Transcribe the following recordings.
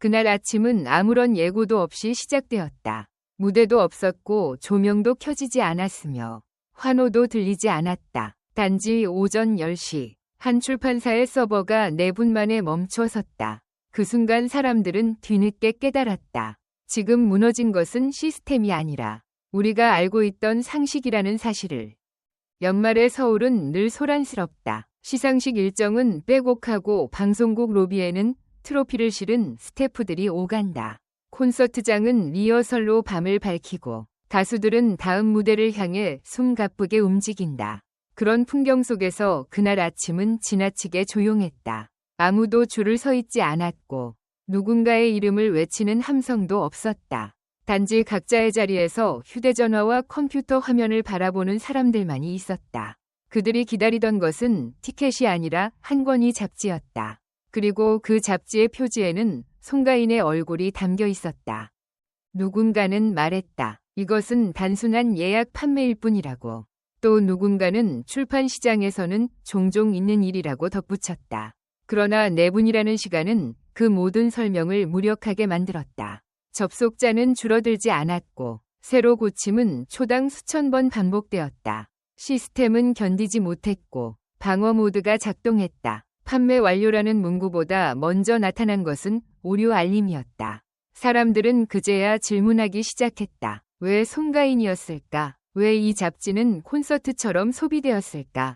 그날 아침은 아무런 예고도 없이 시작되었다. 무대도 없었고 조명도 켜지지 않았으며 환호도 들리지 않았다. 단지 오전 10시 한 출판사의 서버가 4분 만에 멈춰섰다. 그 순간 사람들은 뒤늦게 깨달았다. 지금 무너진 것은 시스템이 아니라 우리가 알고 있던 상식이라는 사실을. 연말의 서울은 늘 소란스럽다. 시상식 일정은 빼곡하고 방송국 로비에는 트로피를 실은 스태프들이 오간다. 콘서트장은 리허설로 밤을 밝히고 가수들은 다음 무대를 향해 숨가쁘게 움직인다. 그런 풍경 속에서 그날 아침은 지나치게 조용했다. 아무도 줄을 서 있지 않았고 누군가의 이름을 외치는 함성도 없었다. 단지 각자의 자리에서 휴대전화와 컴퓨터 화면을 바라보는 사람들만이 있었다. 그들이 기다리던 것은 티켓이 아니라 한 권의 잡지였다. 그리고 그 잡지의 표지에는 송가인의 얼굴이 담겨 있었다. 누군가는 말했다. 이것은 단순한 예약 판매일 뿐이라고. 또 누군가는 출판 시장에서는 종종 있는 일이라고 덧붙였다. 그러나 4분이라는 시간은 그 모든 설명을 무력하게 만들었다. 접속자는 줄어들지 않았고 새로 고침은 초당 수천 번 반복되었다. 시스템은 견디지 못했고 방어 모드가 작동했다. 판매 완료라는 문구보다 먼저 나타난 것은 오류 알림이었다. 사람들은 그제야 질문하기 시작했다. 왜 송가인이었을까? 왜 이 잡지는 콘서트처럼 소비되었을까?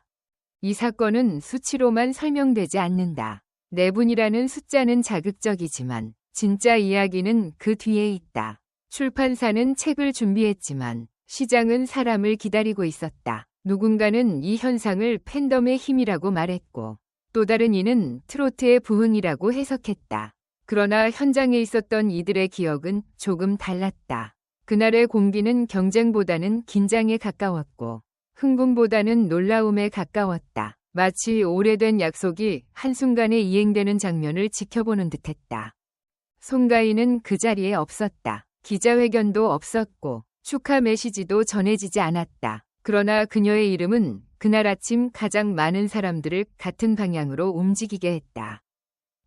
이 사건은 수치로만 설명되지 않는다. 4분이라는 숫자는 자극적이지만 진짜 이야기는 그 뒤에 있다. 출판사는 책을 준비했지만 시장은 사람을 기다리고 있었다. 누군가는 이 현상을 팬덤의 힘이라고 말했고 또 다른 이는 트로트의 부흥이라고 해석했다. 그러나 현장에 있었던 이들의 기억은 조금 달랐다. 그날의 공기는 경쟁보다는 긴장에 가까웠고 흥분보다는 놀라움에 가까웠다. 마치 오래된 약속이 한순간에 이행되는 장면을 지켜보는 듯했다. 송가인은 그 자리에 없었다. 기자회견도 없었고 축하 메시지도 전해지지 않았다. 그러나 그녀의 이름은 그날 아침 가장 많은 사람들을 같은 방향으로 움직이게 했다.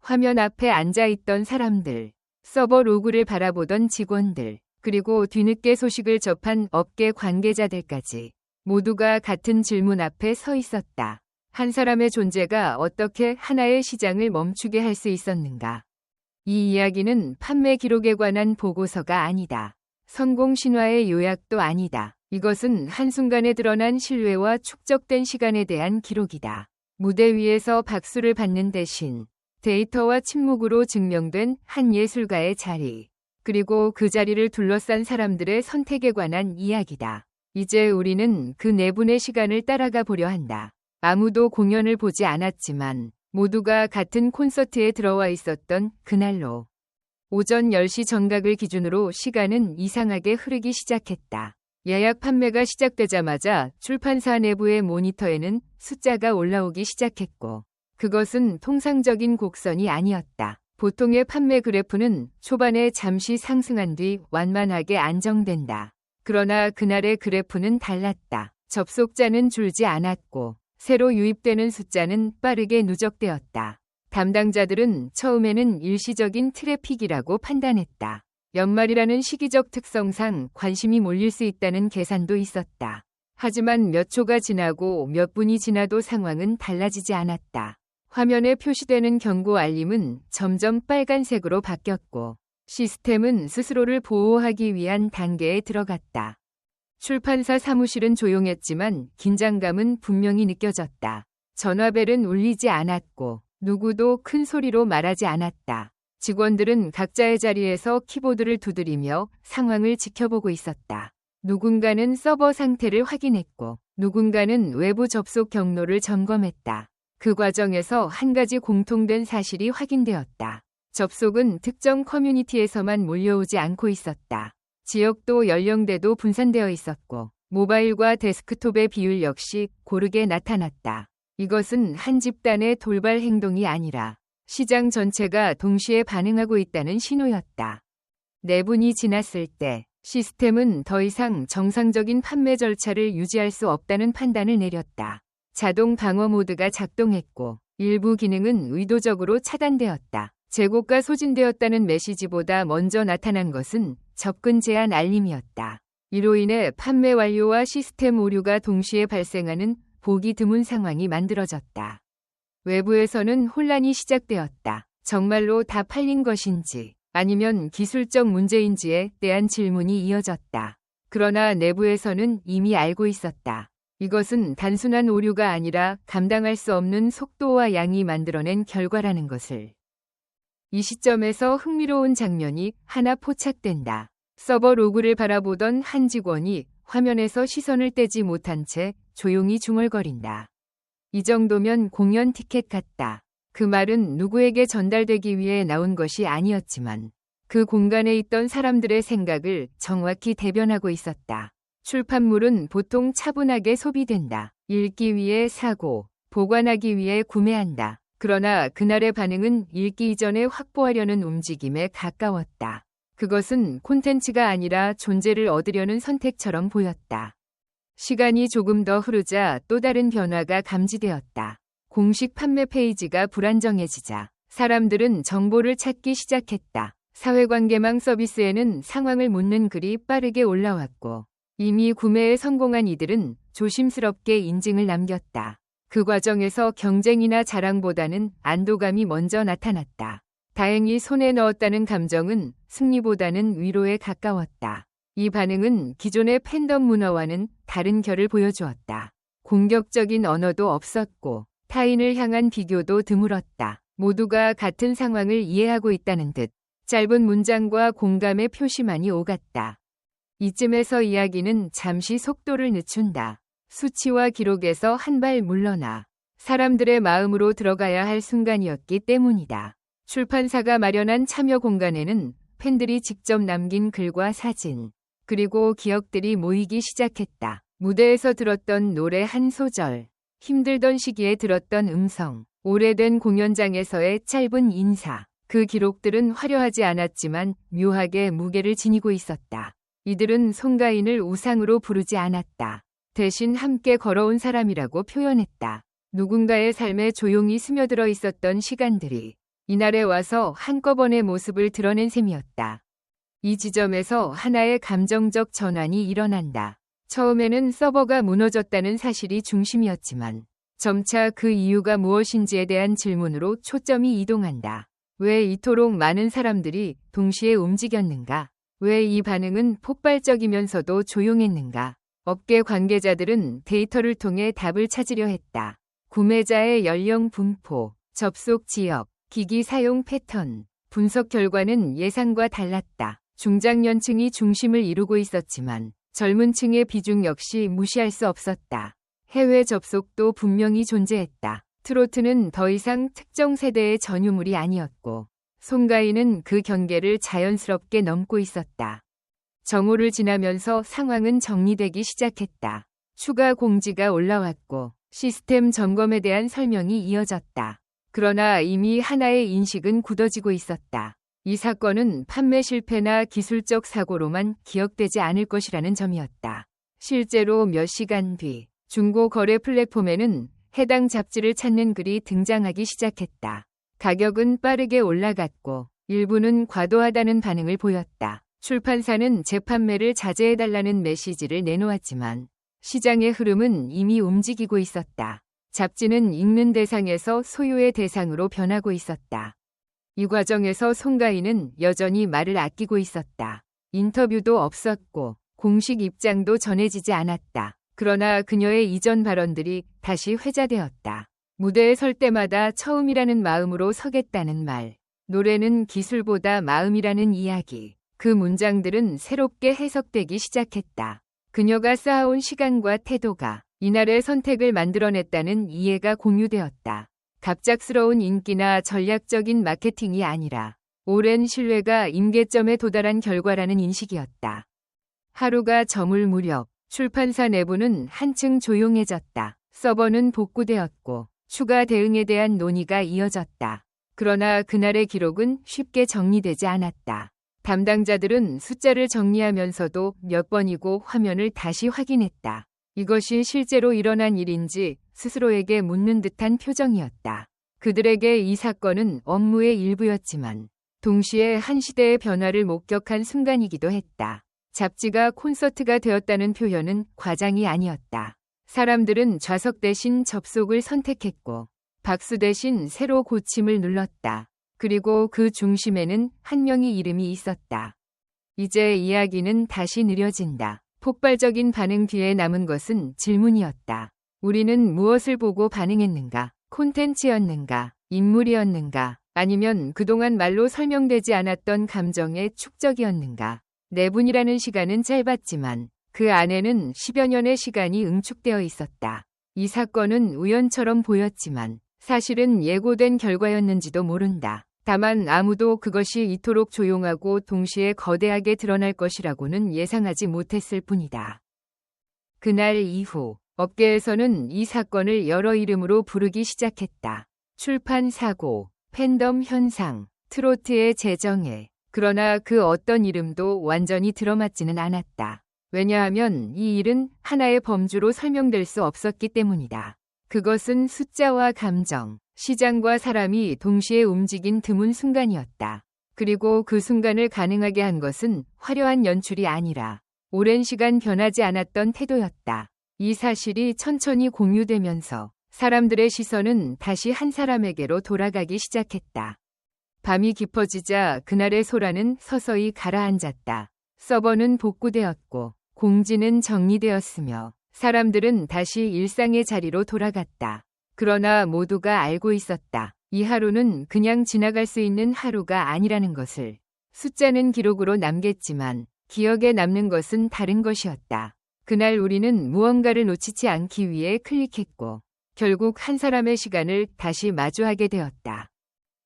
화면 앞에 앉아있던 사람들, 서버 로그를 바라보던 직원들, 그리고 뒤늦게 소식을 접한 업계 관계자들까지 모두가 같은 질문 앞에 서 있었다. 한 사람의 존재가 어떻게 하나의 시장을 멈추게 할 수 있었는가? 이 이야기는 판매 기록에 관한 보고서가 아니다. 성공 신화의 요약도 아니다. 이것은 한순간에 드러난 신뢰와 축적된 시간에 대한 기록이다. 무대 위에서 박수를 받는 대신 데이터와 침묵으로 증명된 한 예술가의 자리, 그리고 그 자리를 둘러싼 사람들의 선택에 관한 이야기다. 이제 우리는 그 4분의 시간을 따라가 보려 한다. 아무도 공연을 보지 않았지만 모두가 같은 콘서트에 들어와 있었던 그날로. 오전 10시 정각을 기준으로 시간은 이상하게 흐르기 시작했다. 예약 판매가 시작되자마자 출판사 내부의 모니터에는 숫자가 올라오기 시작했고 그것은 통상적인 곡선이 아니었다. 보통의 판매 그래프는 초반에 잠시 상승한 뒤 완만하게 안정된다. 그러나 그날의 그래프는 달랐다. 접속자는 줄지 않았고 새로 유입되는 숫자는 빠르게 누적되었다. 담당자들은 처음에는 일시적인 트래픽이라고 판단했다. 연말이라는 시기적 특성상 관심이 몰릴 수 있다는 계산도 있었다. 하지만 몇 초가 지나고 몇 분이 지나도 상황은 달라지지 않았다. 화면에 표시되는 경고 알림은 점점 빨간색으로 바뀌었고 시스템은 스스로를 보호하기 위한 단계에 들어갔다. 출판사 사무실은 조용했지만 긴장감은 분명히 느껴졌다. 전화벨은 울리지 않았고 누구도 큰 소리로 말하지 않았다. 직원들은 각자의 자리에서 키보드를 두드리며 상황을 지켜보고 있었다. 누군가는 서버 상태를 확인했고 누군가는 외부 접속 경로를 점검했다. 그 과정에서 한 가지 공통된 사실이 확인되었다. 접속은 특정 커뮤니티에서만 몰려오지 않고 있었다. 지역도 연령대도 분산되어 있었고 모바일과 데스크톱의 비율 역시 고르게 나타났다. 이것은 한 집단의 돌발 행동이 아니라 시장 전체가 동시에 반응하고 있다는 신호였다. 4분이 지났을 때 시스템은 더 이상 정상적인 판매 절차를 유지할 수 없다는 판단을 내렸다. 자동 방어 모드가 작동했고 일부 기능은 의도적으로 차단되었다. 재고가 소진되었다는 메시지보다 먼저 나타난 것은 접근 제한 알림이었다. 이로 인해 판매 완료와 시스템 오류가 동시에 발생하는 보기 드문 상황이 만들어졌다. 외부에서는 혼란이 시작되었다. 정말로 다 팔린 것인지 아니면 기술적 문제인지에 대한 질문이 이어졌다. 그러나 내부에서는 이미 알고 있었다. 이것은 단순한 오류가 아니라 감당할 수 없는 속도와 양이 만들어낸 결과라는 것을. 이 시점에서 흥미로운 장면이 하나 포착된다. 서버 로그를 바라보던 한 직원이 화면에서 시선을 떼지 못한 채 조용히 중얼거린다. 이 정도면 공연 티켓 같다. 그 말은 누구에게 전달되기 위해 나온 것이 아니었지만 그 공간에 있던 사람들의 생각을 정확히 대변하고 있었다. 출판물은 보통 차분하게 소비된다. 읽기 위해 사고, 보관하기 위해 구매한다. 그러나 그날의 반응은 읽기 이전에 확보하려는 움직임에 가까웠다. 그것은 콘텐츠가 아니라 존재를 얻으려는 선택처럼 보였다. 시간이 조금 더 흐르자 또 다른 변화가 감지되었다. 공식 판매 페이지가 불안정해지자 사람들은 정보를 찾기 시작했다. 사회관계망 서비스에는 상황을 묻는 글이 빠르게 올라왔고 이미 구매에 성공한 이들은 조심스럽게 인증을 남겼다. 그 과정에서 경쟁이나 자랑보다는 안도감이 먼저 나타났다. 다행히 손에 넣었다는 감정은 승리보다는 위로에 가까웠다. 이 반응은 기존의 팬덤 문화와는 다른 결을 보여주었다. 공격적인 언어도 없었고 타인을 향한 비교도 드물었다. 모두가 같은 상황을 이해하고 있다는 듯 짧은 문장과 공감의 표시만이 오갔다. 이쯤에서 이야기는 잠시 속도를 늦춘다. 수치와 기록에서 한 발 물러나 사람들의 마음으로 들어가야 할 순간이었기 때문이다. 출판사가 마련한 참여 공간에는 팬들이 직접 남긴 글과 사진, 그리고 기억들이 모이기 시작했다. 무대에서 들었던 노래 한 소절, 힘들던 시기에 들었던 음성, 오래된 공연장에서의 짧은 인사. 그 기록들은 화려하지 않았지만 묘하게 무게를 지니고 있었다. 이들은 송가인을 우상으로 부르지 않았다. 대신 함께 걸어온 사람이라고 표현했다. 누군가의 삶에 조용히 스며들어 있었던 시간들이 이날에 와서 한꺼번에 모습을 드러낸 셈이었다. 이 지점에서 하나의 감정적 전환이 일어난다. 처음에는 서버가 무너졌다는 사실이 중심이었지만 점차 그 이유가 무엇인지에 대한 질문으로 초점이 이동한다. 왜 이토록 많은 사람들이 동시에 움직였는가? 왜 이 반응은 폭발적이면서도 조용했는가? 업계 관계자들은 데이터를 통해 답을 찾으려 했다. 구매자의 연령 분포, 접속 지역, 기기 사용 패턴, 분석 결과는 예상과 달랐다. 중장년층이 중심을 이루고 있었지만 젊은 층의 비중 역시 무시할 수 없었다. 해외 접속도 분명히 존재했다. 트로트는 더 이상 특정 세대의 전유물이 아니었고 송가인은 그 경계를 자연스럽게 넘고 있었다. 정오를 지나면서 상황은 정리되기 시작했다. 추가 공지가 올라왔고 시스템 점검에 대한 설명이 이어졌다. 그러나 이미 하나의 인식은 굳어지고 있었다. 이 사건은 판매 실패나 기술적 사고로만 기억되지 않을 것이라는 점이었다. 실제로 몇 시간 뒤 중고 거래 플랫폼에는 해당 잡지를 찾는 글이 등장하기 시작했다. 가격은 빠르게 올라갔고 일부는 과도하다는 반응을 보였다. 출판사는 재판매를 자제해달라는 메시지를 내놓았지만 시장의 흐름은 이미 움직이고 있었다. 잡지는 읽는 대상에서 소유의 대상으로 변하고 있었다. 이 과정에서 송가인은 여전히 말을 아끼고 있었다. 인터뷰도 없었고 공식 입장도 전해지지 않았다. 그러나 그녀의 이전 발언들이 다시 회자되었다. 무대에 설 때마다 처음이라는 마음으로 서겠다는 말, 노래는 기술보다 마음이라는 이야기. 그 문장들은 새롭게 해석되기 시작했다. 그녀가 쌓아온 시간과 태도가 이날의 선택을 만들어냈다는 이해가 공유되었다. 갑작스러운 인기나 전략적인 마케팅이 아니라 오랜 신뢰가 임계점에 도달한 결과라는 인식이었다. 하루가 저물 무렵 출판사 내부는 한층 조용해졌다. 서버는 복구되었고 추가 대응에 대한 논의가 이어졌다. 그러나 그날의 기록은 쉽게 정리되지 않았다. 담당자들은 숫자를 정리하면서도 몇 번이고 화면을 다시 확인했다. 이것이 실제로 일어난 일인지 스스로에게 묻는 듯한 표정이었다. 그들에게 이 사건은 업무의 일부였지만 동시에 한 시대의 변화를 목격한 순간이기도 했다. 잡지가 콘서트가 되었다는 표현은 과장이 아니었다. 사람들은 좌석 대신 접속을 선택했고 박수 대신 새로 고침을 눌렀다. 그리고 그 중심에는 한 명의 이름이 있었다. 이제 이야기는 다시 느려진다. 폭발적인 반응 뒤에 남은 것은 질문이었다. 우리는 무엇을 보고 반응했는가? 콘텐츠였는가? 인물이었는가? 아니면 그동안 말로 설명되지 않았던 감정의 축적이었는가? 4분이라는 시간은 짧았지만 그 안에는 10여 년의 시간이 응축되어 있었다. 이 사건은 우연처럼 보였지만 사실은 예고된 결과였는지도 모른다. 다만 아무도 그것이 이토록 조용하고 동시에 거대하게 드러날 것이라고는 예상하지 못했을 뿐이다. 그날 이후 업계에서는 이 사건을 여러 이름으로 부르기 시작했다. 출판 사고, 팬덤 현상, 트로트의 재정애. 그러나 그 어떤 이름도 완전히 들어맞지는 않았다. 왜냐하면 이 일은 하나의 범주로 설명될 수 없었기 때문이다. 그것은 숫자와 감정, 시장과 사람이 동시에 움직인 드문 순간이었다. 그리고 그 순간을 가능하게 한 것은 화려한 연출이 아니라 오랜 시간 변하지 않았던 태도였다. 이 사실이 천천히 공유되면서 사람들의 시선은 다시 한 사람에게로 돌아가기 시작했다. 밤이 깊어지자 그날의 소라는 서서히 가라앉았다. 서버는 복구되었고 공지는 정리되었으며 사람들은 다시 일상의 자리로 돌아갔다. 그러나 모두가 알고 있었다. 이 하루는 그냥 지나갈 수 있는 하루가 아니라는 것을. 숫자는 기록으로 남겠지만 기억에 남는 것은 다른 것이었다. 그날 우리는 무언가를 놓치지 않기 위해 클릭했고 결국 한 사람의 시간을 다시 마주하게 되었다.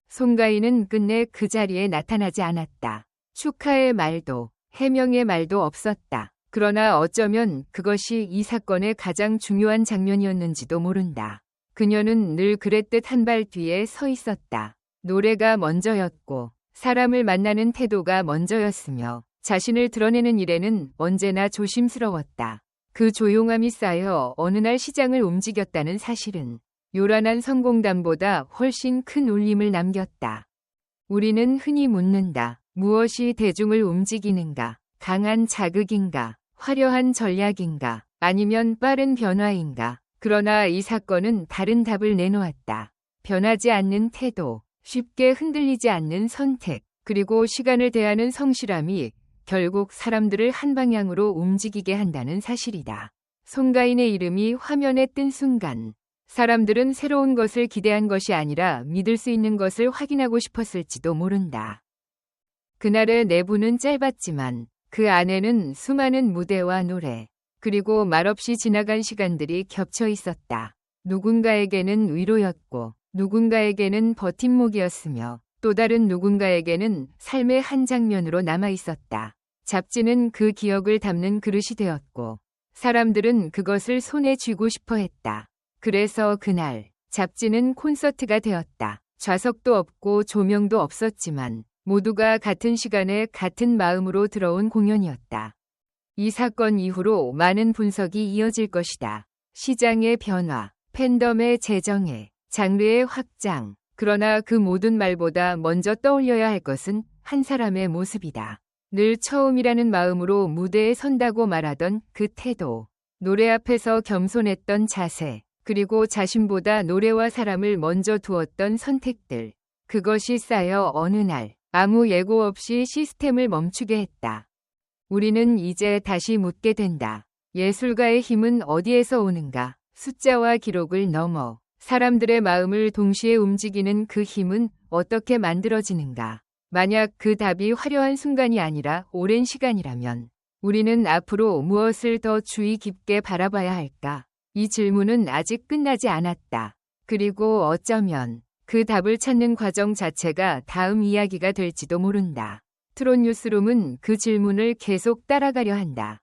송가인은 끝내 그 자리에 나타나지 않았다. 축하의 말도 해명의 말도 없었다. 그러나 어쩌면 그것이 이 사건의 가장 중요한 장면이었는지도 모른다. 그녀는 늘 그랬듯 한 발 뒤에 서 있었다. 노래가 먼저였고 사람을 만나는 태도가 먼저였으며 자신을 드러내는 일에는 언제나 조심스러웠다. 그 조용함이 쌓여 어느 날 시장을 움직였다는 사실은 요란한 성공담보다 훨씬 큰 울림을 남겼다. 우리는 흔히 묻는다. 무엇이 대중을 움직이는가? 강한 자극인가? 화려한 전략인가? 아니면 빠른 변화인가? 그러나 이 사건은 다른 답을 내놓았다. 변하지 않는 태도, 쉽게 흔들리지 않는 선택, 그리고 시간을 대하는 성실함이 결국 사람들을 한 방향으로 움직이게 한다는 사실이다. 송가인의 이름이 화면에 뜬 순간 사람들은 새로운 것을 기대한 것이 아니라 믿을 수 있는 것을 확인하고 싶었을지도 모른다. 그날의 내부는 짧았지만 그 안에는 수많은 무대와 노래, 그리고 말없이 지나간 시간들이 겹쳐 있었다. 누군가에게는 위로였고 누군가에게는 버팀목이었으며 또 다른 누군가에게는 삶의 한 장면으로 남아 있었다. 잡지는 그 기억을 담는 그릇이 되었고 사람들은 그것을 손에 쥐고 싶어 했다. 그래서 그날 잡지는 콘서트가 되었다. 좌석도 없고 조명도 없었지만 모두가 같은 시간에 같은 마음으로 들어온 공연이었다. 이 사건 이후로 많은 분석이 이어질 것이다. 시장의 변화, 팬덤의 재정애, 장르의 확장. 그러나 그 모든 말보다 먼저 떠올려야 할 것은 한 사람의 모습이다. 늘 처음이라는 마음으로 무대에 선다고 말하던 그 태도, 노래 앞에서 겸손했던 자세, 그리고 자신보다 노래와 사람을 먼저 두었던 선택들. 그것이 쌓여 어느 날 아무 예고 없이 시스템을 멈추게 했다. 우리는 이제 다시 묻게 된다. 예술가의 힘은 어디에서 오는가? 숫자와 기록을 넘어 사람들의 마음을 동시에 움직이는 그 힘은 어떻게 만들어지는가? 만약 그 답이 화려한 순간이 아니라 오랜 시간이라면 우리는 앞으로 무엇을 더 주의 깊게 바라봐야 할까? 이 질문은 아직 끝나지 않았다. 그리고 어쩌면 그 답을 찾는 과정 자체가 다음 이야기가 될지도 모른다. 트롯 뉴스룸은 그 질문을 계속 따라가려 한다.